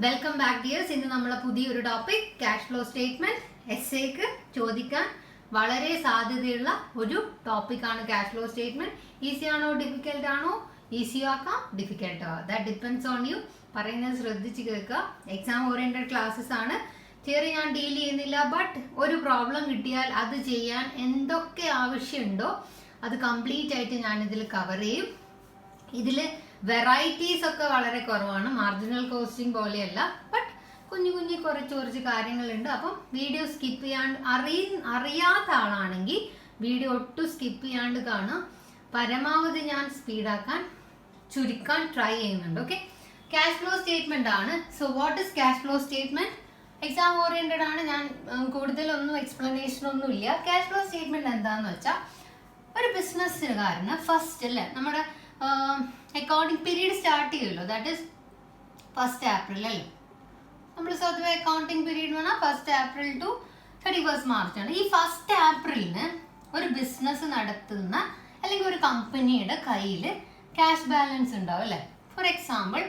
Welcome back dears. ഇന്ന് നമ്മളെ പുതിയൊരു ടോപ്പിക് ക്യാഷ് ഫ്ലോ സ്റ്റേറ്റ്മെന്റ്. എസ്സേക്ക് ചോദിക്കാൻ വളരെ സാധ്യതയുള്ള ഒരു ടോപ്പിക്കാണ് ക്യാഷ് ഫ്ലോ സ്റ്റേറ്റ്മെന്റ്. ഈസി ആണോ ഡിഫിക്കൽട്ട് ആണോ? ഈസി ആക്കാം, ഡിഫിക്കൽട്ട് ആവാം. That depends on you. പറയുന്നത് ശ്രദ്ധിച്ച് കേൾക്കുക. എക്സാം ഓറിയന്റഡ് ക്ലാസ്സസ് ആണ്. തിയറി ഞാൻ ഡീൽ ചെയ്യുന്നില്ല. ബട്ട് ഒരു പ്രോബ്ലം കിട്ടിയാൽ അത് ചെയ്യാൻ എന്തൊക്കെ ആവശ്യമുണ്ടോ അത് കംപ്ലീറ്റ് ആയിട്ട് ഞാൻ ഇതിൽ കവർ ചെയ്യും. ഇതിൽ വെറൈറ്റീസ് ഒക്കെ വളരെ കുറവാണ്, മാർജിനൽ കോസ്റ്റിംഗ് പോലെയല്ല. ബട്ട് കുഞ്ഞു കുറച്ച് കാര്യങ്ങളുണ്ട്. അപ്പം വീഡിയോ സ്കിപ്പ് ചെയ്യാണ്ട് അറിയാത്ത ആളാണെങ്കിൽ വീഡിയോ ഒട്ടും സ്കിപ്പ് ചെയ്യാണ്ട് കാണുക. പരമാവധി ഞാൻ സ്പീഡാക്കാൻ ചുരുക്കാൻ ട്രൈ ചെയ്യുന്നുണ്ട്. ഓക്കെ, ക്യാഷ് ഫ്ലോ സ്റ്റേറ്റ്മെന്റ് ആണ്. So what is cash flow statement? Exam oriented ആണ്. ഞാൻ കൂടുതലൊന്നും എക്സ്പ്ലനേഷൻ ഒന്നും ഇല്ല. ക്യാഷ് ഫ്ലോ സ്റ്റേറ്റ്മെന്റ് എന്താന്ന് വെച്ചാൽ ഒരു ബിസിനസ്സുകാരന് ഫസ്റ്റ് അല്ലേ നമ്മുടെ അക്കൗണ്ടിങ് പീരീഡ് സ്റ്റാർട്ട് ചെയ്യുമല്ലോ. ദാറ്റ് ഈസ് 1st April അല്ലേ. നമ്മൾ സ്വതവേ അക്കൗണ്ടിങ് പീരീഡ് എന്ന് പറഞ്ഞാൽ 1st April to 31st March ആണ്. ഈ 1st April ഒരു ബിസിനസ് നടത്തുന്ന അല്ലെങ്കിൽ ഒരു കമ്പനിയുടെ കയ്യിൽ ക്യാഷ് ബാലൻസ് ഉണ്ടാവും അല്ലേ. ഫോർ എക്സാമ്പിൾ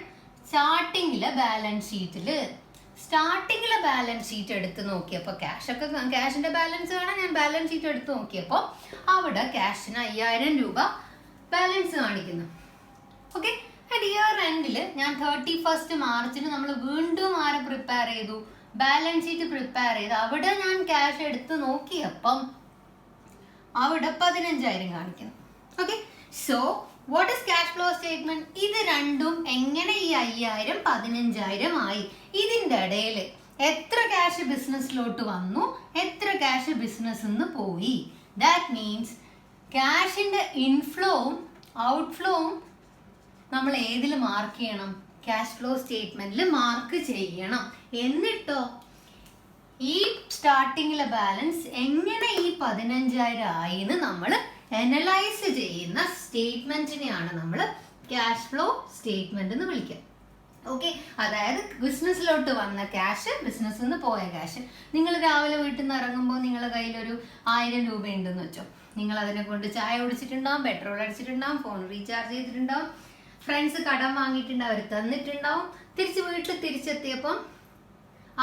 സ്റ്റാർട്ടിങ്ങിലെ ബാലൻസ് ഷീറ്റ് എടുത്ത് നോക്കിയപ്പോൾ ക്യാഷിന്റെ ബാലൻസ് കാണാൻ ഞാൻ ബാലൻസ് ഷീറ്റ് എടുത്ത് നോക്കിയപ്പോൾ അവിടെ ക്യാഷിന് 5000 രൂപ ബാലൻസ് കാണിക്കുന്നു. ഓക്കെ, ആൻഡ് ഇയർ എൻഡിൽ ഞാൻ 31st March നമ്മൾ വീണ്ടും ആരെ പ്രിപ്പയർ ചെയ്തു? ബാലൻസ് ഷീറ്റ് പ്രിപ്പയർ ചെയ്ത് അവിടെ ഞാൻ ക്യാഷ് എടുത്ത് നോക്കിയപ്പം അവിടെ 15000 കാണിക്കുന്നു. Okay, so what is cash flow statement? ഇത് രണ്ടും എങ്ങനെ ഈ 5000 15000 ആയി? ഇതിന്റെ ഇടയിൽ എത്ര ക്യാഷ് ബിസിനസ്സിലോട്ട് വന്നു, എത്ര ക്യാഷ് ബിസിനസ്സിൽ നിന്ന് പോയി? ദാറ്റ് മീൻസ് ക്യാഷിന്റെ ഇൻഫ്ലോവും ഔട്ട്ഫ്ലോവും നമ്മൾ ഏതിൽ മാർക്ക് ചെയ്യണം? ക്യാഷ് ഫ്ലോ സ്റ്റേറ്റ്മെന്റിൽ മാർക്ക് ചെയ്യണം. എന്നിട്ടോ ഈ സ്റ്റാർട്ടിങ്ങിലെ ബാലൻസ് എങ്ങനെ ഈ 15000 ആയി എന്ന് നമ്മൾ അനലൈസ് ചെയ്യുന്ന സ്റ്റേറ്റ്മെന്റിനെയാണ് നമ്മൾ ക്യാഷ് ഫ്ലോ സ്റ്റേറ്റ്മെന്റ് എന്ന് വിളിക്കുക. ഓക്കെ, അതായത് ബിസിനസ്സിലോട്ട് വന്ന ക്യാഷ്, ബിസിനസ്സിൽ നിന്ന് പോയ ക്യാഷ്. നിങ്ങൾ രാവിലെ വീട്ടിൽ നിന്ന് ഇറങ്ങുമ്പോൾ നിങ്ങളുടെ കയ്യിലൊരു 1000 രൂപ ഉണ്ടെന്ന് വെച്ചോ. നിങ്ങൾ അതിനെ കൊണ്ട് ചായ കുടിച്ചിട്ടുണ്ടാവും, പെട്രോൾ അടിച്ചിട്ടുണ്ടാവും, ഫോൺ റീചാർജ് ചെയ്തിട്ടുണ്ടാവും, ഫ്രണ്ട്സ് കടം വാങ്ങിയിട്ടുണ്ടാവും, അവർ തന്നിട്ടുണ്ടാവും. വീട്ടിൽ തിരിച്ചെത്തിയപ്പം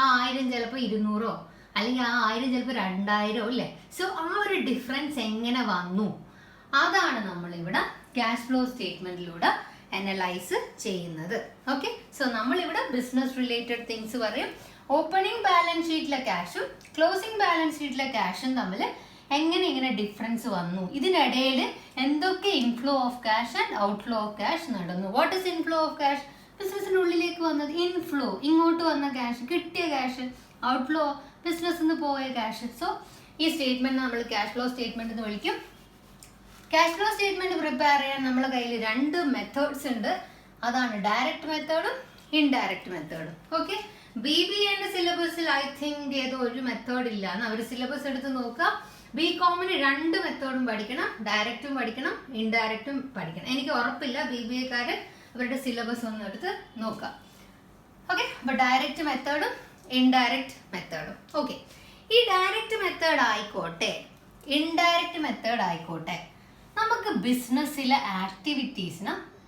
ആ 1000 ചിലപ്പോൾ 200 അല്ലെങ്കിൽ ആ 1000 ചിലപ്പോൾ 2000 അല്ലേ. സോ ആ ഒരു ഡിഫറൻസ് എങ്ങനെ വന്നു? അതാണ് നമ്മളിവിടെ ക്യാഷ് ഫ്ലോ സ്റ്റേറ്റ്മെന്റിലൂടെ അനലൈസ് ചെയ്യുന്നത്. ഓക്കെ, സോ നമ്മളിവിടെ ബിസിനസ് റിലേറ്റഡ് തിങ്സ് പറയും. ഓപ്പണിംഗ് ബാലൻസ് ഷീറ്റിലെ ക്യാഷും ക്ലോസിംഗ് ബാലൻസ് ഷീറ്റിലെ ക്യാഷും തമ്മിൽ എങ്ങനെ ഡിഫറൻസ് വന്നു, ഇതിനിടയിൽ എന്തൊക്കെ inflow of cash and outflow of cash നടന്നു. What is inflow of cash? ബിസിനസിന്റെ ഉള്ളിലേക്ക് വന്നത് ഇൻഫ്ലോ, ഇങ്ങോട്ട് വന്ന ക്യാഷ്, കിട്ടിയ ക്യാഷ്. ഔട്ട്ഫ്ലോ ബിസിനസ്സിൽ നിന്ന് പോയ ക്യാഷ്. സോ ഈ സ്റ്റേറ്റ്മെന്റ് നമ്മൾ ക്യാഷ് ഫ്ലോ സ്റ്റേറ്റ്മെന്റ് എന്ന് വിളിക്കും. ക്യാഷ് ഫ്ലോ സ്റ്റേറ്റ്മെന്റ് പ്രിപ്പയർ ചെയ്യാൻ നമ്മുടെ കയ്യിൽ 2 മെത്തേഡ്സ് ഉണ്ട്. അതാണ് ഡയറക്റ്റ് മെത്തേഡും ഇൻഡയറക്റ്റ് മെത്തേഡും. ഓക്കെ, BBA സിലബസിൽ ഐ തിങ്ക് ഏതോ ഒരു മെത്തേഡ് ഇല്ല എന്ന് അവർ സിലബസ് എടുത്ത് നോക്കുക. BComന് 2 മെത്തേഡും പഠിക്കണം, ഡയറക്റ്റും പഠിക്കണം, ഇൻഡയറക്റ്റും പഠിക്കണം. എനിക്ക് ഉറപ്പില്ല, BBAക്കാര് അവരുടെ സിലബസ് ഒന്ന് എടുത്ത് നോക്കുക. ഓക്കെ, അപ്പൊ ഡയറക്റ്റ് മെത്തേഡും ഇൻഡയറക്റ്റ് മെത്തേഡും. ഓക്കെ, ഈ ഡയറക്റ്റ് മെത്തേഡ് ആയിക്കോട്ടെ ഇൻഡയറക്റ്റ് മെത്തേഡ് ആയിക്കോട്ടെ, നമുക്ക് ബിസിനസ്സിലെ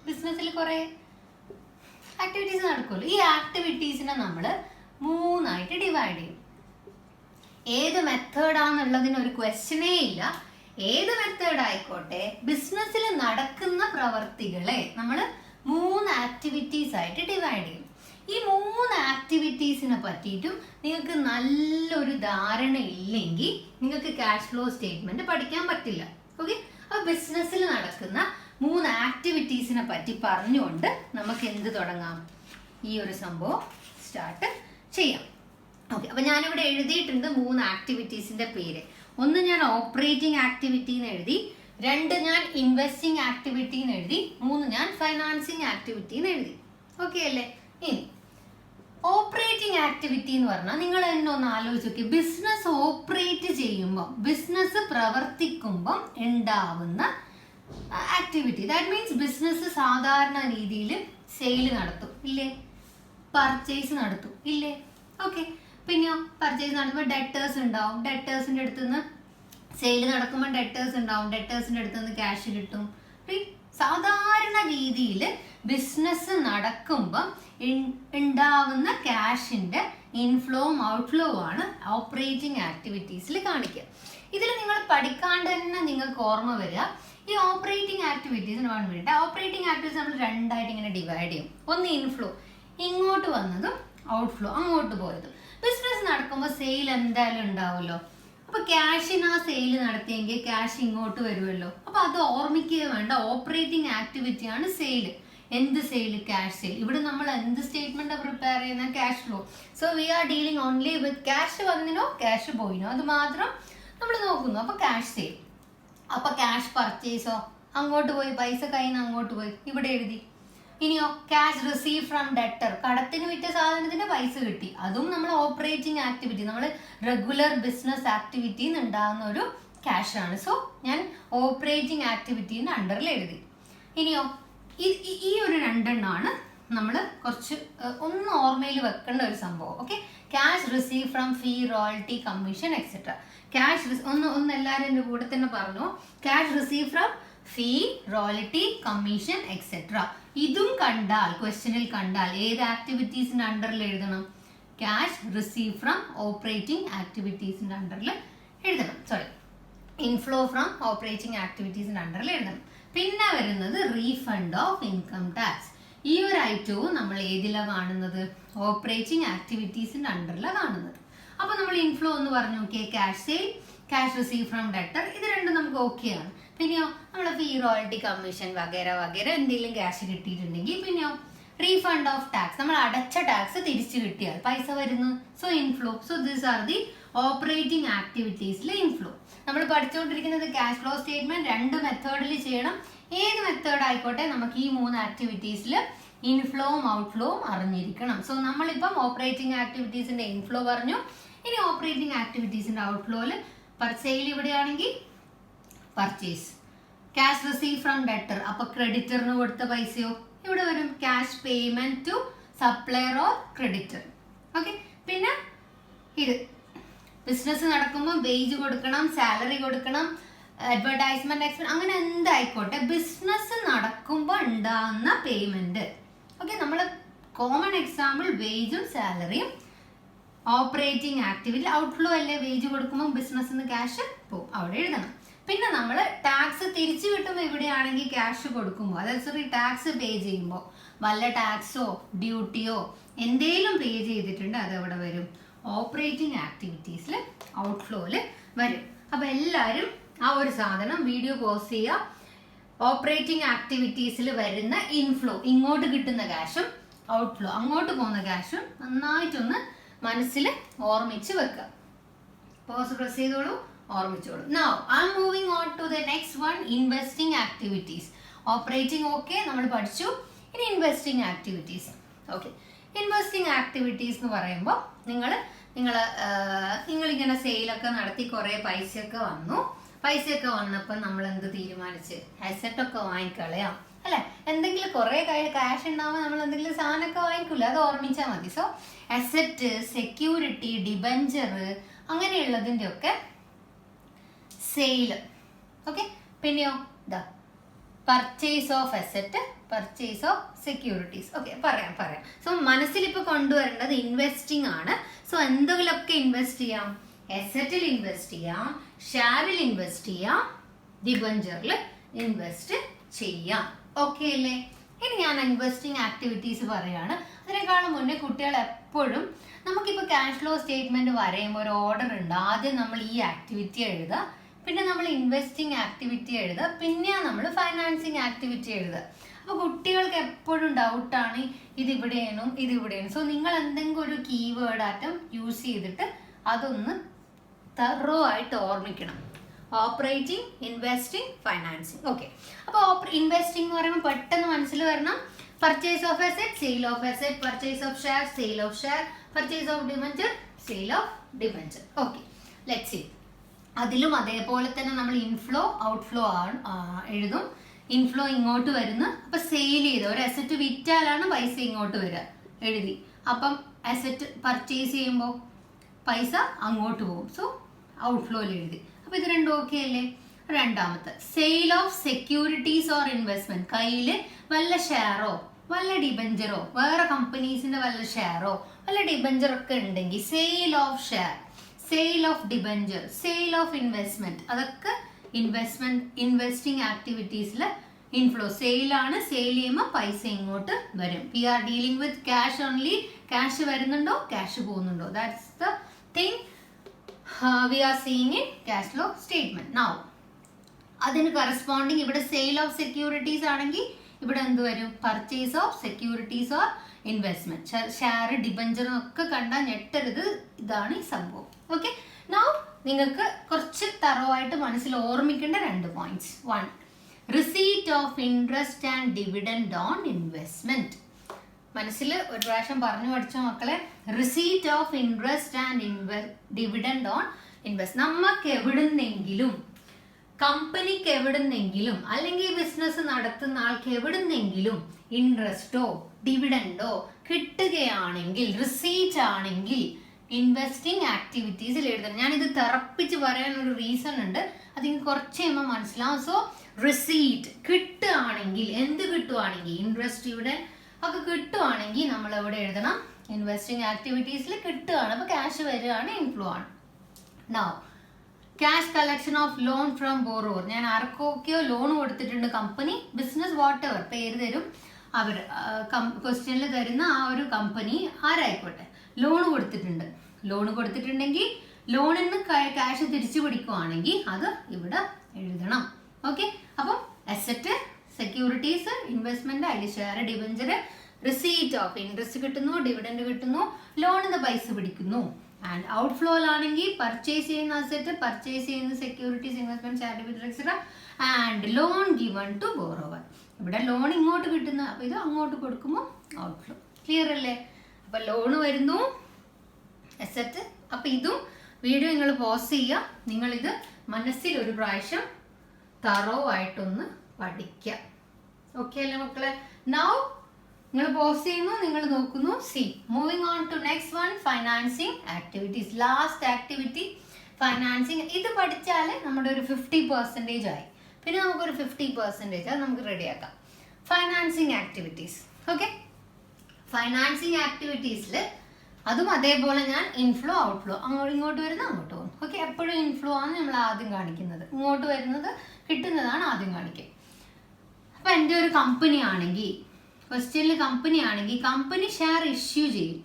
ബിസിനസ്സിൽ കുറെ ആക്ടിവിറ്റീസ് നടക്കുമല്ലോ. ഈ ആക്ടിവിറ്റീസിനെ നമ്മൾ 3 ആയിട്ട് ഡിവൈഡ് ചെയ്യും. ഏത് മെത്തേഡാന്നുള്ളതിന് ഒരു ക്വസ്റ്റ്യനേ ഇല്ല. ഏത് മെത്തേഡ് ആയിക്കോട്ടെ, ബിസിനസ്സിൽ നടക്കുന്ന പ്രവർത്തികളെ നമ്മൾ 3 ആക്ടിവിറ്റീസ് ആയിട്ട് ഡിവൈഡ് ചെയ്യും. ഈ 3 ആക്ടിവിറ്റീസിനെ പറ്റിയിട്ടും നിങ്ങൾക്ക് നല്ലൊരു ധാരണ ഇല്ലെങ്കിൽ നിങ്ങൾക്ക് ക്യാഷ് ഫ്ലോ സ്റ്റേറ്റ്മെന്റ് പഠിക്കാൻ പറ്റില്ല. ഓക്കെ, അപ്പൊ ബിസിനസ്സിൽ നടക്കുന്ന 3 ആക്ടിവിറ്റീസിനെ പറ്റി പറഞ്ഞുകൊണ്ട് നമുക്ക് എന്ത് തുടങ്ങാം? ഈ ഒരു സംഭവം സ്റ്റാർട്ട് ചെയ്യാം. ഓക്കെ, അപ്പൊ ഞാനിവിടെ എഴുതിയിട്ടുണ്ട് 3 ആക്ടിവിറ്റീസിന്റെ പേര്. 1 ഞാൻ ഓപ്പറേറ്റിംഗ് ആക്ടിവിറ്റി എന്ന് എഴുതി, 2 ഞാൻ ഇൻവെസ്റ്റിംഗ് ആക്ടിവിറ്റി എന്ന് എഴുതി, 3 ഞാൻ ഫൈനാൻസിങ് ആക്ടിവിറ്റി എന്ന് എഴുതി. ഓക്കെ അല്ലേ? ഇനി ഓപ്പറേറ്റിംഗ് ആക്ടിവിറ്റി എന്ന് പറഞ്ഞാൽ നിങ്ങൾ എന്നെ ഒന്ന് ആലോചിച്ച് നോക്കി. ബിസിനസ് ഓപ്പറേറ്റ് ചെയ്യുമ്പോൾ, ബിസിനസ് പ്രവർത്തിക്കുമ്പം ഉണ്ടാവുന്ന ആക്ടിവിറ്റി. ദാറ്റ് മീൻസ് ബിസിനസ് സാധാരണ രീതിയിൽ സെയിൽ നടത്തും ഇല്ലേ, പർച്ചേസ് നടത്തും ഇല്ലേ. ഓക്കെ, പിന്നെയോ പർച്ചേസ് നടത്തുമ്പോൾ ഡെറ്റേഴ്സ് ഉണ്ടാവും. ഡെറ്റേഴ്സിന്റെ അടുത്ത് നിന്ന് സെയിൽ നടക്കുമ്പോൾ ഡെറ്റേഴ്സ് ഉണ്ടാവും. ഡെറ്റേഴ്സിന്റെ അടുത്ത് നിന്ന് ക്യാഷ് കിട്ടും. സാധാരണ രീതിയിൽ ബിസിനസ് നടക്കുമ്പം ഉണ്ടാവുന്ന ക്യാഷിന്റെ ഇൻഫ്ലോവും ഔട്ട്ഫ്ലോവും ആണ് ഓപ്പറേറ്റിംഗ് ആക്ടിവിറ്റീസിൽ കാണിക്കുക. ഇതിൽ നിങ്ങൾ പഠിക്കാണ്ട് തന്നെ നിങ്ങൾക്ക് ഓർമ്മ വരിക, ഈ ഓപ്പറേറ്റിംഗ് ആക്ടിവിറ്റീസിന് വേണ്ടിയിട്ട് ഓപ്പറേറ്റിംഗ് ആക്ടിവിറ്റീസ് നമ്മൾ രണ്ടായിട്ട് ഇങ്ങനെ ഡിവൈഡ് ചെയ്യും. ഒന്ന് ഇൻഫ്ലോ, ഇങ്ങോട്ട് വന്നതും ഔട്ട്ഫ്ലോ, അങ്ങോട്ട് പോയതും. ബിസിനസ് നടക്കുമ്പോൾ സെയിൽ എന്തായാലും ഉണ്ടാവുമല്ലോ. അപ്പൊ ക്യാഷിന് ആ സെയിൽ നടത്തിയെങ്കിൽ ക്യാഷ് ഇങ്ങോട്ട് വരുമല്ലോ. അപ്പൊ അത് ഓർമ്മിക്കുക വേണ്ട, ഓപ്പറേറ്റിംഗ് ആക്ടിവിറ്റിയാണ് സെയിൽ. എന്ത് സെയിൽ? Cash sale. ഇവിടെ നമ്മൾ എന്ത് സ്റ്റേറ്റ്മെന്റ് പ്രിപ്പയർ ചെയ്യുന്ന? Cash flow. So we are dealing only with cash വന്നിനോ ക്യാഷ് പോയിനോ അത് മാത്രം നമ്മൾ നോക്കുന്നു. അപ്പൊ ക്യാഷ് സെയിൽ. അപ്പൊ ക്യാഷ് പർച്ചേസോ, അങ്ങോട്ട് പോയി, പൈസ കയ്യിൽ നിന്ന് അങ്ങോട്ട് പോയി, ഇവിടെ എഴുതി. ഇനിയോ ക്യാഷ് റിസീവ് ഫ്രം ഡെറ്റർ, കടത്തിന് വിറ്റ സാധനത്തിന് പൈസ കിട്ടി, അതും നമ്മൾ ഓപ്പറേറ്റിംഗ് ആക്ടിവിറ്റി, നമ്മൾ റെഗുലർ ബിസിനസ് ആക്ടിവിറ്റിന്ന് ഉണ്ടാകുന്ന ഒരു ക്യാഷ് ആണ്. സോ ഞാൻ ഓപ്പറേറ്റിംഗ് ആക്ടിവിറ്റീൻ്റെ അണ്ടറിൽ എഴുതി. ഇനിയോ ഈ ഒരു രണ്ടെണ്ണമാണ് നമ്മൾ കുറച്ച് ഒന്ന് ഓർമ്മയിൽ വെക്കേണ്ട ഒരു സംഭവം. Okay, cash receive from fee, royalty, commission etcetera. Cash ഒന്ന് എല്ലാവരും എൻ്റെ കൂടെ തന്നെ പറഞ്ഞു. Cash receive from fee, royalty, commission etcetera. ഇതും കണ്ടാൽ, ക്വസ്റ്റ്യനിൽ കണ്ടാൽ ഏത് ആക്ടിവിറ്റീസിന്റെ അണ്ടറിൽ എഴുതണം? ക്യാഷ് റിസീവ് ഫ്രം ഓപ്പറേറ്റിംഗ് ആക്ടിവിറ്റീസിന്റെ അണ്ടറിൽ എഴുതണം. സോറി, ഇൻഫ്ലോ ഫ്രം ഓപ്പറേറ്റിംഗ് ആക്ടിവിറ്റീസിന്റെ അണ്ടറിൽ എഴുതണം. പിന്നെ വരുന്നത് റീഫണ്ട് ഓഫ് ഇൻകം ടാക്സ്. ഈ ഒരു ഐറ്റവും നമ്മൾ ഏതിലാണ് കാണുന്നത്? ഓപ്പറേറ്റിംഗ് ആക്ടിവിറ്റീസിന്റെ അണ്ടറിലാണ് കാണുന്നത്. അപ്പൊ നമ്മൾ ഇൻഫ്ലോ എന്ന് പറഞ്ഞു നോക്കിയേ, cash sale, cash receive from debtor, ഇത് രണ്ടും നമുക്ക് ഓക്കെ ആണ്. പിന്നെയോ നമ്മൾ ഫീ, റോയൽറ്റി, കമ്മീഷൻ വഗേര വഗേര എന്തെങ്കിലും ക്യാഷ് കിട്ടിയിട്ടുണ്ടെങ്കിൽ, പിന്നെയോ റീഫണ്ട് ഓഫ് ടാക്സ്, നമ്മൾ അടച്ച ടാക്സ് തിരിച്ചു കിട്ടിയാൽ പൈസ വരുന്നു. So inflow. So this are the operating ആക്ടിവിറ്റീസിലെ ഇൻഫ്ലോ. നമ്മൾ പഠിച്ചുകൊണ്ടിരിക്കുന്നത് ക്യാഷ് ഫ്ലോ സ്റ്റേറ്റ്മെന്റ് രണ്ട് മെത്തേഡിൽ ചെയ്യണം. ഏത് മെത്തേഡ് ആയിക്കോട്ടെ, നമുക്ക് ഈ മൂന്ന് ആക്ടിവിറ്റീസിൽ ഇൻഫ്ലോവും ഔട്ട്ഫ്ലോവും അറിഞ്ഞിരിക്കണം. സോ നമ്മളിപ്പം ഓപ്പറേറ്റിംഗ് ആക്ടിവിറ്റീസിന്റെ ഇൻഫ്ലോ പറഞ്ഞു. ഇനി ഓപ്പറേറ്റിംഗ് ആക്ടിവിറ്റീസിന്റെ ഔട്ട്ഫ്ലോയിൽ സെയിൽ ഇവിടെയാണെങ്കിൽ purchase, cash receive from debtor, അപ്പൊ ക്രെഡിറ്ററിന് കൊടുത്ത പൈസയോ ഇവിടെ വരും, cash payment to supplier or creditor. Okay, പിന്നെ ഇത് ബിസിനസ് നടക്കുമ്പോൾ വേജ് കൊടുക്കണം, സാലറി കൊടുക്കണം, അഡ്വർടൈസ്മെന്റ് എക്സ്പെൻസ്, അങ്ങനെ എന്തായിക്കോട്ടെ ബിസിനസ് നടക്കുമ്പോൾ ഉണ്ടാകുന്ന പേയ്മെന്റ്. ഓക്കെ, നമ്മൾ കോമൺ എക്സാമ്പിൾ വേജും സാലറിയും. ഓപ്പറേറ്റിംഗ് ആക്ടിവിറ്റി ഔട്ട്ഫ്ലോ അല്ലേ, വേജ് കൊടുക്കുമ്പോൾ ബിസിനസ്സിന് ക്യാഷ് പോകും, അവിടെ എഴുതണം. പിന്നെ നമ്മൾ ടാക്സ് തിരിച്ചു കിട്ടുമ്പോൾ ഇവിടെയാണെങ്കിൽ ക്യാഷ് കൊടുക്കുമ്പോൾ, അതായത് സോറി ടാക്സ് പേ ചെയ്യുമ്പോൾ വല്ല ടാക്സോ ഡ്യൂട്ടിയോ എന്തേലും പേ ചെയ്തിട്ടുണ്ട്, അത് എവിടെ വരും? ഓപ്പറേറ്റിംഗ് ആക്ടിവിറ്റീസിൽ ഔട്ട്ഫ്ലോയിൽ വരും. അപ്പൊ എല്ലാവരും ആ ഒരു സാധനം വീഡിയോ പോസ് ചെയ്യുക. ഓപ്പറേറ്റിംഗ് ആക്ടിവിറ്റീസിൽ വരുന്ന ഇൻഫ്ലോ, ഇങ്ങോട്ട് കിട്ടുന്ന ക്യാഷും ഔട്ട്ഫ്ലോ അങ്ങോട്ട് പോകുന്ന ക്യാഷും നന്നായിട്ടൊന്ന് മനസ്സിൽ ഓർമ്മിച്ച് വെക്കുക. പോസ് പ്രസ് ചെയ്തോളൂ, ഓർമ്മിച്ചോളൂ. Now I'm moving on to the next one, investing activities. Operating okay നമ്മൾ പഠിച്ചു. ഇനി investing activities. Okay, investing activities എന്ന് പറയുമ്പോൾ നിങ്ങളിങ്ങനെ സെയിലൊക്കെ നടത്തി കുറേ പൈസയൊക്കെ വന്നു. പൈസയൊക്കെ വന്നപ്പോൾ നമ്മൾ എന്ത് തീരുമാനിച്ച്? അസറ്റൊക്കെ വാങ്ങിക്കളയാം അല്ലെ? എന്തെങ്കിലും കുറെ ക്യാഷ് ഉണ്ടാവുമ്പോൾ നമ്മൾ എന്തെങ്കിലും സാധനമൊക്കെ വാങ്ങിക്കില്ല, അത് ഓർമ്മിച്ചാൽ മതി. സോ അസറ്റ്, സെക്യൂരിറ്റി, ഡിബഞ്ചർ അങ്ങനെയുള്ളതിൻ്റെ ഒക്കെ സെയില്. ഓക്കെ, പിന്നെയോ ഇതാ purchase of asset, purchase of securities. Okay, പറയാം. സോ മനസ്സിലിപ്പോൾ കൊണ്ടുവരേണ്ടത് ഇൻവെസ്റ്റിംഗ് ആണ്. സോ എന്തെങ്കിലുമൊക്കെ ഇൻവെസ്റ്റ് ചെയ്യാം. അസറ്റിൽ ഇൻവെസ്റ്റ് ചെയ്യാം, ഷെയറിൽ ഇൻവെസ്റ്റ് ചെയ്യാം, ഡിബഞ്ചറിൽ ഇൻവെസ്റ്റ് ചെയ്യാം. ഓക്കെ അല്ലേ? ഇനി ഞാൻ ഇൻവെസ്റ്റിംഗ് ആക്ടിവിറ്റീസ് പറയാണ്. അതിനേക്കാളും മുന്നേ കുട്ടികൾ എപ്പോഴും നമുക്കിപ്പോൾ ക്യാഷ് ഫ്ലോ സ്റ്റേറ്റ്മെന്റ് വരയുമ്പോൾ ഒരു ഓർഡർ ഉണ്ട്. ആദ്യം നമ്മൾ ഈ ആക്ടിവിറ്റി എഴുതുക, പിന്നെ നമ്മൾ ഇൻവെസ്റ്റിംഗ് ആക്ടിവിറ്റി എഴുതുക, പിന്നെ നമ്മൾ ഫൈനാൻസിങ് ആക്ടിവിറ്റി എഴുതുക. അപ്പോൾ കുട്ടികൾക്ക് എപ്പോഴും ഡൗട്ടാണ് ഇതിവിടെയാണോ ഇതിവിടെയാണ്. സോ നിങ്ങൾ എന്തെങ്കിലും ഒരു കീവേഡ് ആറ്റം യൂസ് ചെയ്തിട്ട് അതൊന്ന് തറോ ആയിട്ട് ഓർമ്മിക്കണം. Operating, investing, financing. ഓക്കെ, അപ്പോൾ ഇൻവെസ്റ്റിംഗ് എന്ന് പറയുമ്പോൾ പെട്ടെന്ന് മനസ്സിൽ വരണം purchase of asset, sale of asset, purchase of share, sale of share, purchase of debenture, sale of debenture. Okay, let's see. അതിലും അതേപോലെ തന്നെ നമ്മൾ ഇൻഫ്ലോ ഔട്ട്ഫ്ലോ എഴുതും. ഇൻഫ്ലോ ഇങ്ങോട്ട് വരുന്നു, അപ്പം സെയിൽ ചെയ്ത് ഒരു അസറ്റ് വിറ്റാലാണ് പൈസ ഇങ്ങോട്ട് വരിക, എഴുതി. അപ്പം അസറ്റ് പർച്ചേസ് ചെയ്യുമ്പോൾ പൈസ അങ്ങോട്ട് പോകും. സോ ഔട്ട്ഫ്ലോയിൽ എഴുതി. അപ്പോൾ ഇത് രണ്ടും ഓക്കെ അല്ലേ? രണ്ടാമത്തെ sale of securities or investment, കയ്യിൽ വല്ല ഷെയറോ വല്ല ഡിബഞ്ചറോ വേറെ കമ്പനീസിന്റെ വല്ല ഷെയറോ വല്ല ഡിബഞ്ചറൊക്കെ ഉണ്ടെങ്കിൽ sale of share, sale of debenture, sale of investment, അതൊക്കെ ഇൻവെസ്റ്റിംഗ് ആക്ടിവിറ്റീസിൽ ഇൻഫ്ലോ. സെയിലാണ്, സെയിൽ ചെയ്യുമ്പോൾ പൈസ ഇങ്ങോട്ട് വരും. We are dealing with cash only. Cash വരുന്നുണ്ടോ, ക്യാഷ് പോകുന്നുണ്ടോ, that's the thing we are seeing in cash flow statement. Now അതിന് കറസ്പോണ്ടിങ് ഇവിടെ സെയിൽ ഓഫ് സെക്യൂരിറ്റീസ് ആണെങ്കിൽ ഇവിടെ എന്ത് വരും, purchase of securities or investment. Share debenture ഒക്കെ കണ്ടാൽ ഞെട്ടരുത്, ഇതാണ് ഈ സംഭവം. ഓക്കെ, നൗ നിങ്ങൾക്ക് കുറച്ച് തറവായിട്ട് മനസ്സിൽ ഓർമ്മിക്കേണ്ട 2 points. 1, receipt of interest and dividend on investment. മനസ്സിൽ ഒരു പ്രാവശ്യം പറഞ്ഞു പഠിച്ച മക്കളെ, receipt of interest and dividend on invest. നമുക്ക് എവിടുന്നെങ്കിലും, കമ്പനിക്ക് എവിടുന്നെങ്കിലും, അല്ലെങ്കിൽ ബിസിനസ് നടത്തുന്ന ആൾക്ക് എവിടുന്നെങ്കിലും ഇൻട്രസ്റ്റോ ഡിവിഡൻഡോ കിട്ടുകയാണെങ്കിൽ, റിസീറ്റ് ആണെങ്കിൽ ഇൻവെസ്റ്റിംഗ് ആക്ടിവിറ്റീസിൽ എഴുതണം. ഞാനിത് തെറപ്പിച്ച് പറയാനൊരു റീസൺ ഉണ്ട്, അതിന് കുറച്ച് കഴിയുമ്പോൾ മനസ്സിലാവും. സോ റിസീറ്റ് കിട്ടുകയാണെങ്കിൽ, എന്ത് കിട്ടുവാണെങ്കിൽ, ഇൻട്രസ്റ്റ് ഡിവിഡൻഡ് ഒക്കെ കിട്ടുവാണെങ്കിൽ നമ്മൾ എവിടെ എഴുതണം, ഇൻവെസ്റ്റിംഗ് ആക്ടിവിറ്റീസിൽ കിട്ടുകയാണ്. അപ്പോൾ ക്യാഷ് വരികയാണ്, ഇൻഫ്ലോ ആണ്. Now cash collection of loan from borrower. ഞാൻ ആർക്കൊക്കെയോ ലോൺ കൊടുത്തിട്ടുണ്ട്, കമ്പനി, ബിസിനസ്, വാട്ട് എവർ പേര് തരും അവർ, ക്വസ്റ്റ്യനിൽ തരുന്ന ആ ഒരു കമ്പനി ആരായിക്കോട്ടെ, ലോൺ കൊടുത്തിട്ടുണ്ട്. ലോൺ കൊടുത്തിട്ടുണ്ടെങ്കിൽ ലോണിന് ക്യാഷ് തിരിച്ചു പിടിക്കുവാണെങ്കിൽ അത് ഇവിടെ എഴുതണം. ഓക്കെ, അപ്പം അസറ്റ്, സെക്യൂരിറ്റീസ്, ഇൻവെസ്റ്റ്മെന്റ്, അതിൽ share, debenture, receipt of interest കിട്ടുന്നു, ഡിവിഡൻഡ് കിട്ടുന്നു, ലോണിന് പൈസ പിടിക്കുന്നു. ആൻഡ് ഔട്ട്ഫ്ലോയിലാണെങ്കിൽ പർച്ചേസ് ചെയ്യുന്ന അസറ്റ്, പർച്ചേസ് ചെയ്യുന്ന securities, investment, share, debenture etcetera. And loan given to borrower. ഇവിടെ ലോൺ ഇങ്ങോട്ട് കിട്ടുന്ന, അപ്പൊ ഇത് അങ്ങോട്ട് കൊടുക്കുമ്പോൾ ഔട്ട്ഫ്ലോ. ക്ലിയർ അല്ലേ? അപ്പൊ ലോണ് വരുന്നു, അസറ്റ്. അപ്പൊ ഇതും വീഡിയോ നിങ്ങൾ പോസ് ചെയ്യുക, നിങ്ങളിത് മനസ്സിൽ ഒരു പ്രാവശ്യം തറോ ആയിട്ടൊന്ന് പഠിക്കുക. ഓക്കെ അല്ലേ മക്കളെ? നൗ നിങ്ങൾ പോസ് ചെയ്യുന്നു, നിങ്ങൾ നോക്കുന്നു. See, moving on to next one, financing activities. Last activity financing. ഇത് പഠിച്ചാൽ നമ്മുടെ ഒരു 50% ആയി. പിന്നെ നമുക്കൊരു 50% അത് നമുക്ക് റെഡിയാക്കാം. Financing activities. ഓക്കെ, ഫൈനാൻസിങ് ആക്ടിവിറ്റീസിൽ അതും അതേപോലെ ഞാൻ ഇൻഫ്ലോ ഔട്ട്ഫ്ലോ, അങ്ങോട്ട് ഇങ്ങോട്ട് വരുന്ന അങ്ങോട്ട് പോകും. ഓക്കെ, എപ്പോഴും ഇൻഫ്ലോ ആണ് നമ്മൾ ആദ്യം കാണിക്കുന്നത്, ഇങ്ങോട്ട് വരുന്നത് കിട്ടുന്നതാണ് ആദ്യം കാണിക്കുക. അപ്പം എൻ്റെ ഒരു കമ്പനി ആണെങ്കിൽ, ക്വസ്റ്റ്യനിൽ കമ്പനി ആണെങ്കിൽ, കമ്പനി ഷെയർ ഇഷ്യൂ ചെയ്യും.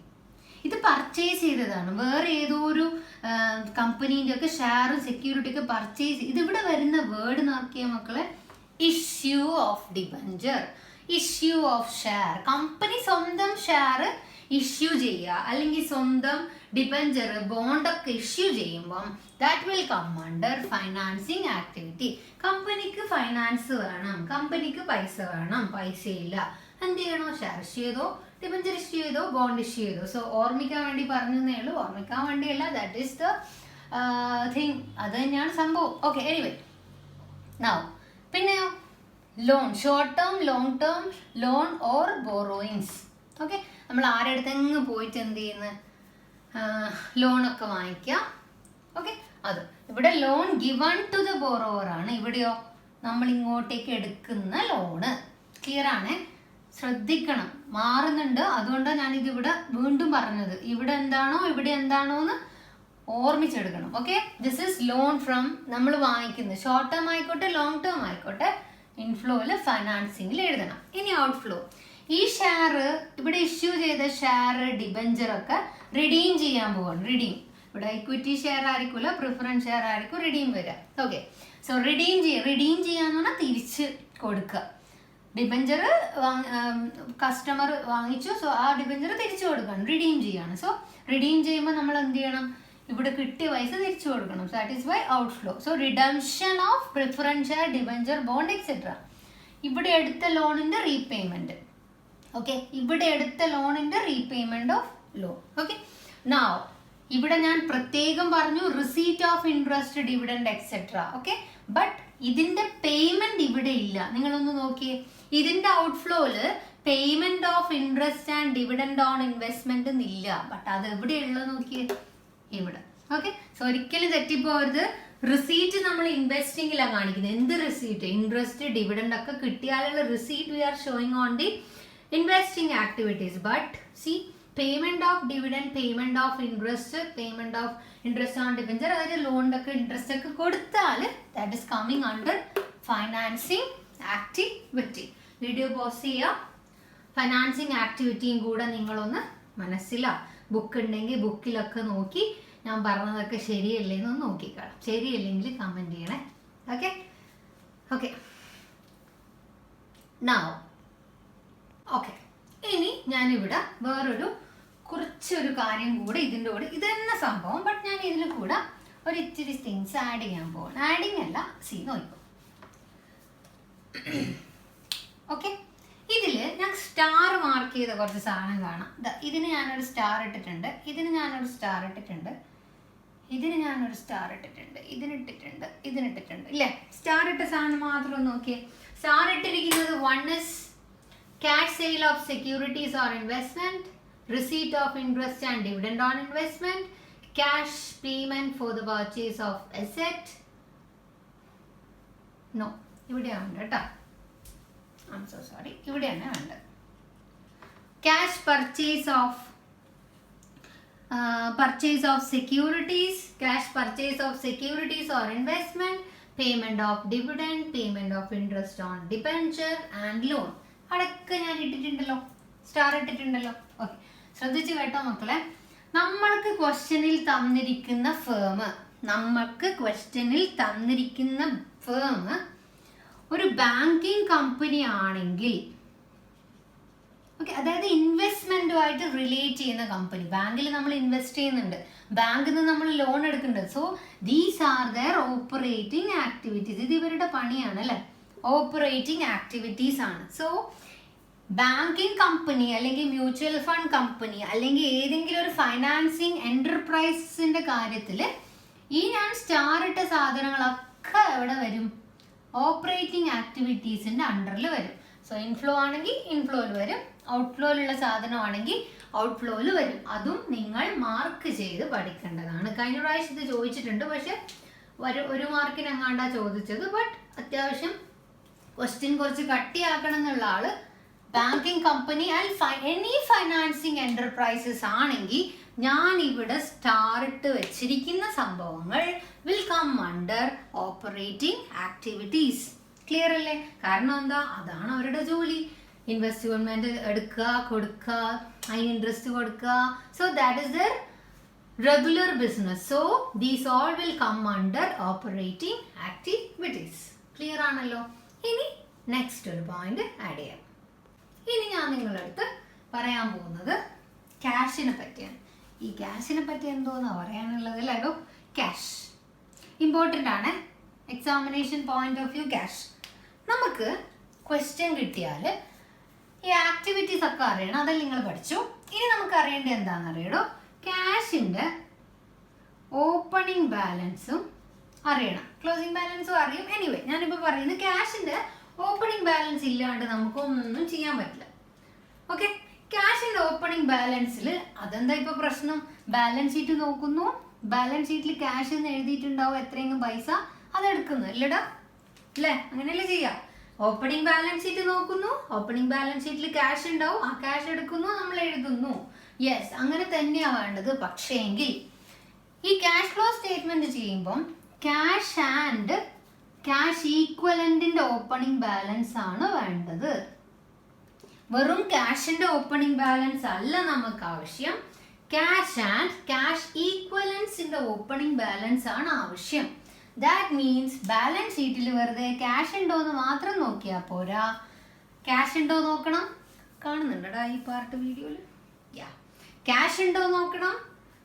ഇത് പർച്ചേസ് ചെയ്തതാണ്, വേറെ ഏതോ ഒരു കമ്പനീൻ്റെ ഒക്കെ ഷെയറും സെക്യൂരിറ്റി ഒക്കെ പർച്ചേസ്. ഇതിവിടെ വരുന്ന വേർഡ് നോക്കിയ മക്കളെ, issue of debenture, issue of share. Company സ്വന്തം ഷെയർ ഇഷ്യൂ ചെയ്യുക, അല്ലെങ്കിൽ സ്വന്തം ഡിബഞ്ചർ, ബോണ്ടൊക്കെ ഇഷ്യൂ ചെയ്യുമ്പം that will come under financing activity. കമ്പനിക്ക് ഫൈനാൻസ് വേണം, കമ്പനിക്ക് പൈസ വേണം, പൈസയില്ല, എന്ത് ചെയ്യണോ, ഷെയർ ഇഷ്യൂ ചെയ്തോ, ഡിബഞ്ചർ ഇഷ്യൂ ചെയ്തോ, ബോണ്ട് ഇഷ്യൂ ചെയ്തോ. സോ ഓർമ്മിക്കാൻ വേണ്ടി പറഞ്ഞതേ ഉള്ളൂ, ഓർമ്മിക്കാൻ വേണ്ടിയല്ല. ദാറ്റ് ഈസ് ദ തിങ്, അത് തന്നെയാണ് സംഭവം. ഓക്കെ, എനിവേ നൗ പിന്നെയോ loan, short term, long term loan or borrowings. Okay, നമ്മൾ ആരെടുത്തെങ്ങ് പോയിട്ട് എന്ത് ചെയ്യുന്നത്, ലോണൊക്കെ വാങ്ങിക്കാം. ഓക്കെ, അത് ഇവിടെ loan given to the borrower ആണ്. ഇവിടെയോ നമ്മൾ ഇങ്ങോട്ടേക്ക് എടുക്കുന്ന ലോണ്. ക്ലിയർ ആണ്? ശ്രദ്ധിക്കണം, മാറുന്നുണ്ട്. അതുകൊണ്ടാണ് ഞാനിത് ഇവിടെ വീണ്ടും പറഞ്ഞത്. ഇവിടെ എന്താണോ ഇവിടെ എന്താണോ എന്ന് ഓർമ്മിച്ചെടുക്കണം. Okay, this is loan from, നമ്മൾ വാങ്ങിക്കുന്നത് ഷോർട്ട് ടേം ആയിക്കോട്ടെ ലോങ് ടേം ആയിക്കോട്ടെ, ഇൻഫ്ലോയിൽ ഫൈനാൻസിങ്ങിൽ എഴുതണം. ഇനി ഔട്ട്ഫ്ലോ, ഈ ഷെയർ ഇവിടെ ഇഷ്യൂ ചെയ്ത ഷെയർ, ഡിബഞ്ചർ ഒക്കെ റിഡീം ചെയ്യാൻ പോവാണ്. റിഡീം, ഇവിടെ ഇക്വിറ്റി ഷെയർ ആയിരിക്കില്ല, പ്രിഫറൻസ് ഷെയർ ആയിരിക്കും റിഡീം വരിക. ഓക്കെ, സോ റിഡീം ചെയ്യാന്ന് പറഞ്ഞാൽ തിരിച്ച് കൊടുക്കുക. ഡിബഞ്ചർ കസ്റ്റമർ വാങ്ങിച്ചു, സോ ആ ഡിബഞ്ചർ തിരിച്ചു കൊടുക്കണം, റിഡീം ചെയ്യാണ്. സോ റിഡീം ചെയ്യുമ്പോൾ നമ്മൾ എന്ത് ചെയ്യണം, ഇവിടെ കിട്ടിയ പൈസ തിരിച്ചു കൊടുക്കണം. So that is why outflow. So redemption of preference share, debenture, bond etcetera. ഇവിടെ എടുത്ത ലോണിന്റെ റീപേയ്മെന്റ്. ഓക്കെ, ഇവിടെ എടുത്ത ലോണിന്റെ repayment of loan. Okay, now ഇവിടെ ഞാൻ പ്രത്യേകം പറഞ്ഞു receipt of interest, dividend etcetera. Okay, but ഇതിന്റെ പേയ്മെന്റ് ഇവിടെ ഇല്ല. നിങ്ങളൊന്ന് നോക്കിയേ, ഇതിന്റെ ഔട്ട്ഫ്ലോയില് payment of interest and dividend on investment ഇല്ല. ബട്ട് അത് എവിടെയുള്ളത് നോക്കിയേ, ഇവിടെ. ഓക്കെ, സോ ഒരിക്കലും തെറ്റിപ്പോകരുത്. റിസീറ്റ് നമ്മൾ ഇൻവെസ്റ്റിംഗിലാണ് കാണിക്കുന്നത്. എന്ത് റിസീറ്റ്? ഇൻട്രസ്റ്റ്, ഡിവിഡൻഡ് ഒക്കെ കിട്ടിയാലുള്ള receipt we are showing on the investing activities. But see payment of dividend, payment of interest, payment of interest on debenture, അതായത് ലോണിന്റെ ഒക്കെ ഇൻട്രസ്റ്റ് ഒക്കെ കൊടുത്താൽ that is coming under financing activity. Video pause ചെയ്യുക. Financing ആക്ടിവിറ്റിയും കൂടെ നിങ്ങളൊന്ന് മനസ്സിലാ. ബുക്ക് ഉണ്ടെങ്കിൽ ബുക്കിലൊക്കെ നോക്കി ഞാൻ പറഞ്ഞതൊക്കെ ശരിയല്ലേ എന്ന് നോക്കിക്കാളാം. ശരിയല്ലെങ്കിൽ കമൻറ്റ് ചെയ്യണേ. Okay okay okay. ഇനി ഞാനിവിടെ വേറൊരു കുറച്ചൊരു കാര്യം കൂടെ ഇതിൻ്റെ കൂടെ, ഇത് തന്നെ സംഭവം, ബട്ട് ഞാൻ ഇതിൽ കൂടെ ഒരു ഇച്ചിരി തിങ്സ് ആഡ് ചെയ്യാൻ പോവാണ്. ആഡിങ് അല്ല, സി നോക്കൂ. ഓക്കെ, ഇതിൽ ഞാൻ സ്റ്റാർ മാർക്ക് ചെയ്ത കുറച്ച് സാധനം കാണാം. ഇതിന് ഞാനൊരു സ്റ്റാർ ഇട്ടിട്ടുണ്ട്, ഇതിന് ഞാനൊരു സ്റ്റാർ ഇട്ടിട്ടുണ്ട്, ഇതിന് ഞാനൊരു സ്റ്റാർ ഇട്ടിട്ടുണ്ട്, ഇതിനിട്ടിട്ടുണ്ട്, ഇതിനിട്ടിട്ടുണ്ട് ഇല്ലേ? സ്റ്റാർ ഇട്ട സാധനം മാത്രം നോക്കിയേ. സ്റ്റാർ ഇട്ടിരിക്കുന്നത് 1 is cash sale of securities or investment, receipt of interest and dividend on investment, cash payment for the purchase of asset. No, ഇവിടെയാണ് കേട്ടോ. I'm so sorry. ഇവിടെയാണ് വേണ്ടത്. Cash purchase of securities, cash purchase of securities or investment, payment of dividend, payment of interest on debenture and loan. അതൊക്കെ ഞാൻ ഇട്ടിട്ടുണ്ടല്ലോ, star ഇട്ടിട്ടുണ്ടല്ലോ. Okay, ശ്രദ്ധിച്ചു കേട്ടോ മക്കളെ. നമ്മൾക്ക് ക്വസ്റ്റ്യനിൽ തന്നിരിക്കുന്ന ഫേം ഒരു ബാങ്കിങ് കമ്പനി ആണെങ്കിൽ, ഓക്കെ, അതായത് ഇൻവെസ്റ്റ്മെന്റുമായിട്ട് റിലേറ്റ് ചെയ്യുന്ന കമ്പനി, ബാങ്കിൽ നമ്മൾ ഇൻവെസ്റ്റ് ചെയ്യുന്നുണ്ട്, ബാങ്കിൽ നിന്ന് നമ്മൾ ലോൺ എടുക്കുന്നുണ്ട്. So these are their operating activities. ഇത് ഇവരുടെ പണിയാണ് അല്ലെ, ഓപ്പറേറ്റിംഗ് ആക്ടിവിറ്റീസ് ആണ്. സോ ബാങ്കിങ് കമ്പനി അല്ലെങ്കിൽ മ്യൂച്വൽ ഫണ്ട് കമ്പനി അല്ലെങ്കിൽ ഏതെങ്കിലും ഒരു ഫൈനാൻസിങ് എന്റർപ്രൈസസിന്റെ കാര്യത്തിൽ ഈ ഞാൻ സ്റ്റാർ ഇട്ട സാധനങ്ങളൊക്കെ എവിടെ വരും? ഓപ്പറേറ്റിംഗ് ആക്ടിവിറ്റീസിന്റെ അണ്ടറിൽ വരും. സോ ഇൻഫ്ലോ ആണെങ്കിൽ ഇൻഫ്ലോയിൽ വരും, ഔട്ട്ഫ്ലോയിലുള്ള സാധനമാണെങ്കിൽ ഔട്ട്ഫ്ലോയിൽ വരും. അതും നിങ്ങൾ മാർക്ക് ചെയ്ത് പഠിക്കേണ്ടതാണ്. കഴിഞ്ഞ പ്രാവശ്യം ഇത് ചോദിച്ചിട്ടുണ്ട്, പക്ഷെ ഒരു മാർക്കിന് എങ്ങാണ്ടാ ചോദിച്ചത്. ബട്ട് അത്യാവശ്യം ക്വസ്റ്റ്യൻ കുറച്ച് കട്ടിയാക്കണം എന്നുള്ള ആള് banking company any financing enterprises ആണെങ്കിൽ ഞാൻ ഇവിടെ സ്റ്റാർ ഇട്ട് വെച്ചിരിക്കുന്ന സംഭവങ്ങൾ will come under operating activities. Clear അല്ലേ? കാരണം എന്താ? അതാണ് അവരുടെ ജോലി. ഇൻവെസ്റ്റ്മെന്റ് എടുക്കുക, കൊടുക്കുക, അതിന് ഇൻട്രസ്റ്റ് കൊടുക്കുക. So that is there regular business. So these all will come under operating activities. Clear ആണല്ലോ? ഇനി നെക്സ്റ്റ് ഒരു പോയിന്റ് ആഡ് ചെയ്യാം. ഇനി ഞാൻ നിങ്ങളുടെ അടുത്ത് പറയാൻ പോകുന്നത് ക്യാഷിനെ പറ്റിയാണ്. ഈ ക്യാഷിനെ പറ്റി എന്തോന്നാ പറയാനുള്ളത് അല്ലോ? ക്യാഷ് ഇമ്പോർട്ടൻ്റ് ആണ്. Examination point of view cash. നമുക്ക് ക്വസ്റ്റ്യൻ കിട്ടിയാൽ ഈ ആക്ടിവിറ്റീസ് ഒക്കെ അറിയണം. അതെല്ലാം നിങ്ങൾ പഠിച്ചു. ഇനി നമുക്ക് അറിയേണ്ടത് എന്താണെന്ന് അറിയണോ? ക്യാഷിൻ്റെ ഓപ്പണിംഗ് ബാലൻസും അറിയണം, ക്ലോസിംഗ് ബാലൻസും അറിയും. എനിവേ ഞാനിപ്പോൾ പറയുന്നത് ക്യാഷിൻ്റെ ഓപ്പണിംഗ് ബാലൻസ് ഇല്ലാണ്ട് നമുക്കൊന്നും ചെയ്യാൻ പറ്റില്ല. ഓക്കെ, ക്യാഷിൻ്റെ ഓപ്പണിംഗ് ബാലൻസിൽ അതെന്താ ഇപ്പോൾ പ്രശ്നം? ബാലൻസ് ഷീറ്റ് നോക്കുന്നു, ബാലൻസ് ഷീറ്റിൽ ക്യാഷ് എന്ന് എഴുതിയിട്ടുണ്ടാവും എത്രയെങ്കിലും പൈസ, അതെടുക്കുന്നു ഇല്ലടാ അല്ലേ? അങ്ങനെയല്ലേ ചെയ്യാം. ഓപ്പണിംഗ് ബാലൻസ് ഷീറ്റ് നോക്കുന്നു, ഓപ്പണിംഗ് ബാലൻസ് ഷീറ്റിൽ ക്യാഷ് ഉണ്ടാവും, ആ ക്യാഷ് എടുക്കുന്നു, നമ്മൾ എഴുതുന്നു. യെസ്, അങ്ങനെ തന്നെയാണ് വേണ്ടത്. പക്ഷേ എങ്കിൽ ഈ ക്യാഷ് ഫ്ലോ സ്റ്റേറ്റ്മെന്റ് ചെയ്യുമ്പം ക്യാഷ് ആൻഡ് ക്യാഷ് ഈക്വലന്റിന്റെ ഓപ്പണിംഗ് ബാലൻസ് ആണ് വേണ്ടത്. വെറും ക്യാഷിന്റെ ഓപ്പണിംഗ് ബാലൻസ് അല്ല നമുക്ക് ആവശ്യം, ക്യാഷ് ആൻഡ് ക്യാഷ് ഈക്വലൻസിന്റെ ഓപ്പണിംഗ് ബാലൻസ് ആണ് ആവശ്യം. ദാറ്റ് മീൻസ് ബാലൻസ് ഷീറ്റിൽ വെറുതെ ക്യാഷ് ഉണ്ടോ എന്ന് മാത്രം നോക്കിയാൽ പോരാ, ക്യാഷ് ഉണ്ടോ നോക്കണം. കാണുന്നുണ്ടടാ ഈ പാർട്ട് വീഡിയോയിൽ? ക്യാഷ് ഉണ്ടോ നോക്കണം,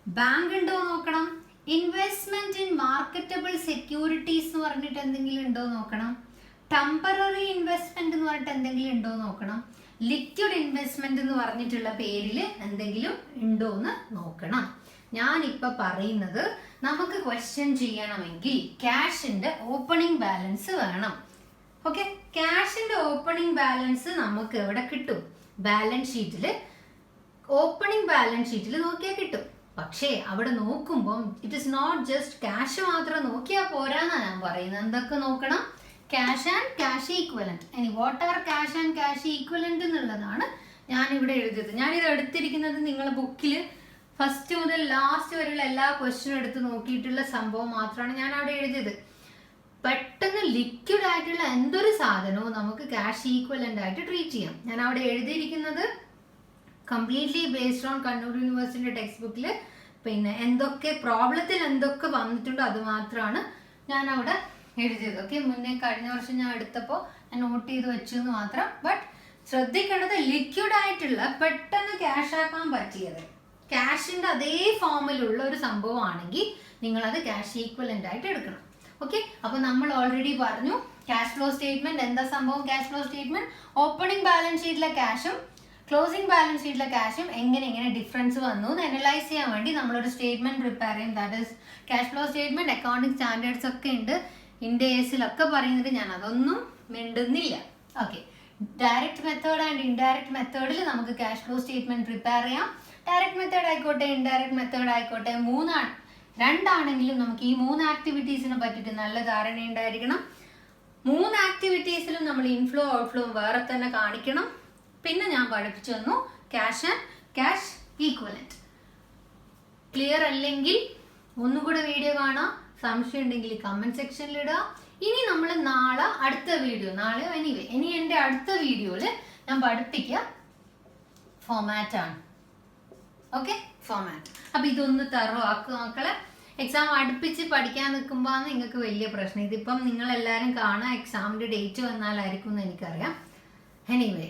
ബാങ്ക് ഉണ്ടോ നോക്കണം, ഇൻവെസ്റ്റ്മെന്റ് ഇൻ മാർക്കറ്റബിൾ സെക്യൂരിറ്റീസ് എന്ന് പറഞ്ഞിട്ട് എന്തെങ്കിലും ഉണ്ടോ നോക്കണം, ടെമ്പററി ഇൻവെസ്റ്റ്മെന്റ് എന്ന് പറഞ്ഞിട്ട് എന്തെങ്കിലും ഉണ്ടോ നോക്കണം, ലിക്വിഡ് ഇൻവെസ്റ്റ്മെന്റ് എന്ന് പറഞ്ഞിട്ടുള്ള പേരിൽ എന്തെങ്കിലും ഉണ്ടോ എന്ന് നോക്കണം. ഞാനിപ്പോൾ പറയുന്നത് നമുക്ക് ക്വസ്റ്റ്യൻ ചെയ്യണമെങ്കിൽ ക്യാഷിന്റെ ഓപ്പണിംഗ് ബാലൻസ് വേണം. ഓക്കെ, ക്യാഷിന്റെ ഓപ്പണിംഗ് ബാലൻസ് നമുക്ക് എവിടെ കിട്ടും? ബാലൻസ് ഷീറ്റിൽ, ഓപ്പണിംഗ് ബാലൻസ് ഷീറ്റിൽ നോക്കിയാൽ കിട്ടും. പക്ഷേ അവിടെ നോക്കുമ്പം it is not just cash മാത്രം നോക്കിയാൽ പോരാന്നാണ് ഞാൻ പറയുന്നത്. എന്തൊക്കെ നോക്കണം? Cash and cash equivalent. ഇനി what are cash and cash equivalent എന്നുള്ളതാണ് ഞാനിവിടെ എഴുതിയത്. ഞാനിത് എടുത്തിരിക്കുന്നത് നിങ്ങളുടെ ബുക്കിൽ ഫസ്റ്റ് മുതൽ ലാസ്റ്റ് വരെയുള്ള എല്ലാ ക്വസ്റ്റ്യനും എടുത്ത് നോക്കിയിട്ടുള്ള സംഭവം മാത്രമാണ് ഞാൻ അവിടെ എഴുതിയത്. പെട്ടെന്ന് ലിക്വിഡ് ആയിട്ടുള്ള എന്തൊരു സാധനവും നമുക്ക് ക്യാഷ് ഈക്വലന്റ് ആയിട്ട് ട്രീറ്റ് ചെയ്യാം. ഞാൻ അവിടെ എഴുതിയിരിക്കുന്നത് കംപ്ലീറ്റ്ലി ബേസ്ഡ് ഓൺ കണ്ണൂർ യൂണിവേഴ്സിറ്റിയുടെ ടെക്സ്റ്റ് ബുക്കിൽ പിന്നെ എന്തൊക്കെ പ്രോബ്ലത്തിൽ എന്തൊക്കെ വന്നിട്ടുണ്ടോ അത് മാത്രമാണ് ഞാൻ അവിടെ എഴുതിയത്. ഓക്കെ, മുന്നേ കഴിഞ്ഞ വർഷം ഞാൻ എടുത്തപ്പോൾ ഞാൻ നോട്ട് ചെയ്ത് വെച്ചു എന്ന് മാത്രം. ബട്ട് ശ്രദ്ധിക്കേണ്ടത് ലിക്വിഡ് ആയിട്ടുള്ള പെട്ടെന്ന് ക്യാഷ് ആക്കാൻ പറ്റിയത് ക്യാഷിന്റെ അതേ ഫോമിലുള്ള ഒരു സംഭവമാണെങ്കിൽ നിങ്ങളത് ക്യാഷ് ഈക്വലന്റ് ആയിട്ട് എടുക്കണം. ഓക്കെ, അപ്പൊ നമ്മൾ ഓൾറെഡി പറഞ്ഞു ക്യാഷ് ഫ്ലോ സ്റ്റേറ്റ്മെന്റ് എന്താ സംഭവം. Cash flow statement opening balance ഷീറ്റിലെ ക്യാഷും ക്ലോസിംഗ് ബാലൻസ് ഷീറ്റിലെ ക്യാഷും എങ്ങനെ ഡിഫറൻസ് വന്നു എന്ന് അനലൈസ് ചെയ്യാൻ വേണ്ടി നമ്മളൊരു സ്റ്റേറ്റ്മെന്റ് പ്രിപ്പയർ ചെയ്യും. That is cash flow statement. Accounting standards ഒക്കെ ഉണ്ട്, ഇൻഡേഴ്സിലൊക്കെ പറയുന്നുണ്ട്, ഞാൻ അതൊന്നും മിണ്ടുന്നില്ല. Okay, direct method and indirect മെത്തേഡിൽ നമുക്ക് ക്യാഷ് ഫ്ലോ സ്റ്റേറ്റ്മെന്റ് പ്രിപ്പയർ ചെയ്യാം. ഡയറക്റ്റ് മെത്തേഡ് ആയിക്കോട്ടെ ഇൻഡയറക്റ്റ് മെത്തേഡ് ആയിക്കോട്ടെ, രണ്ടാണെങ്കിലും നമുക്ക് ഈ 3 ആക്ടിവിറ്റീസിനെ പറ്റിയിട്ട് നല്ല ധാരണ ഉണ്ടായിരിക്കണം. 3 ആക്ടിവിറ്റീസിലും നമ്മൾ ഇൻഫ്ലോ ഔട്ട്ഫ്ലോ വേറെ തന്നെ കാണിക്കണം. പിന്നെ ഞാൻ പഠിപ്പിച്ചു തന്നു cash and cash equivalent. Clear അല്ലെങ്കിൽ ഒന്നുകൂടെ വീഡിയോ കാണാം. സംശയം ഉണ്ടെങ്കിൽ കമന്റ് സെക്ഷനിൽ ഇടുക. ഇനി നമ്മൾ നാളെ അടുത്ത വീഡിയോ, ഇനി എൻ്റെ അടുത്ത വീഡിയോയിൽ ഞാൻ പഠിപ്പിക്കുക ഫോമാറ്റ് ആണ്. Okay, format. അപ്പൊ ഇതൊന്ന് തറോ ആക്കുക മക്കളെ. എക്സാം അടുപ്പിച്ച് പഠിക്കാൻ നിൽക്കുമ്പോൾ നിങ്ങൾക്ക് വലിയ പ്രശ്നം. ഇതിപ്പം നിങ്ങൾ എല്ലാവരും കാണാൻ എക്സാമിന്റെ ഡേറ്റ് വന്നാലായിരിക്കും എന്ന് എനിക്കറിയാം. എനിവേ